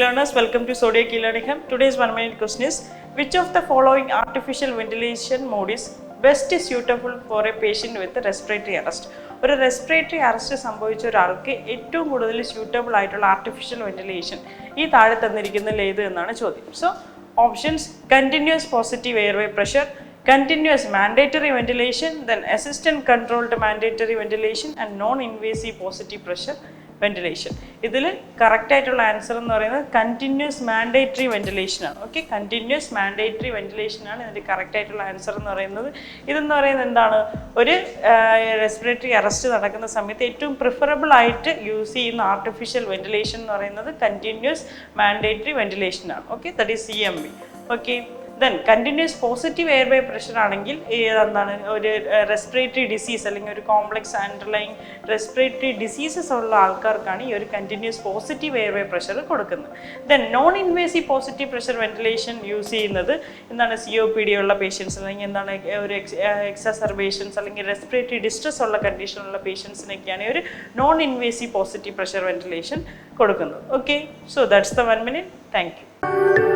learners, welcome to Zodiac e-learning Hub. Today's 1 minute question is, which of the following artificial ventilation mode is best suitable for a patient with a respiratory arrest? ഒരു respiratory arrest സംഭവിച്ച ഒരാൾക്ക് ഏറ്റവും കൂടുതൽ suitable ആയിട്ടുള്ള artificial ventilation ഈ താഴെ തന്നിരിക്കുന്നതിൽ ഏത് എന്നാണ് ചോദ്യം. So options: continuous positive airway pressure, continuous mandatory ventilation, then assistant controlled mandatory ventilation and non-invasive positive pressure ventilation. ഇതിൽ കറക്റ്റ് ആയിട്ടുള്ള ആൻസർ എന്ന് പറയുന്നത് കണ്ടിന്യൂസ് മാൻഡേറ്ററി വെന്റിലേഷൻ ആണ്. ഓക്കെ, കണ്ടിന്യൂസ് മാൻഡേറ്ററി വെന്റിലേഷൻ ആണ് ഇതിൻ്റെ കറക്റ്റ് ആയിട്ടുള്ള ആൻസർ എന്ന് പറയുന്നത്. ഇതെന്ന് പറയുന്നത് എന്താണ്, ഒരു റെസ്പിറേറ്ററി അറസ്റ്റ് നടക്കുന്ന സമയത്ത് ഏറ്റവും പ്രിഫറബിൾ ആയിട്ട് യൂസ് ചെയ്യുന്ന ആർട്ടിഫിഷ്യൽ വെന്റിലേഷൻ എന്ന് പറയുന്നത് കണ്ടിന്യൂസ് മാൻഡേറ്ററി വെന്റിലേഷൻ ആണ്. Okay, that is CMV. Okay, then continuous positive airway pressure ആണെങ്കിൽ എന്താണ്, ഒരു റെസ്പിറേറ്ററി ഡിസീസ് അല്ലെങ്കിൽ ഒരു കോംപ്ലക്സ് അണ്ടർലൈങ് റെസ്പിറേറ്ററി ഡിസീസസ് ഉള്ള ആൾക്കാർക്കാണ് ഈ ഒരു കണ്ടിന്യൂസ് പോസിറ്റീവ് എയർവേ പ്രഷർ കൊടുക്കുന്നത്. Then non invasive positive pressure ventilation use ചെയ്യുന്നത് എന്താണ്, COPD ഉള്ള പേഷ്യൻസ് അല്ലെങ്കിൽ എന്താണ് ഒരു എക്സസർബേഷൻസ് അല്ലെങ്കിൽ റെസ്പിറേറ്ററി ഡിസ്ട്രസ് ഉള്ള കണ്ടീഷനുള്ള പേഷ്യൻസിനൊക്കെയാണ് ഒരു non invasive positive pressure ventilation കൊടുക്കുന്നത്. Okay, so that's the 1 minute. Thank U.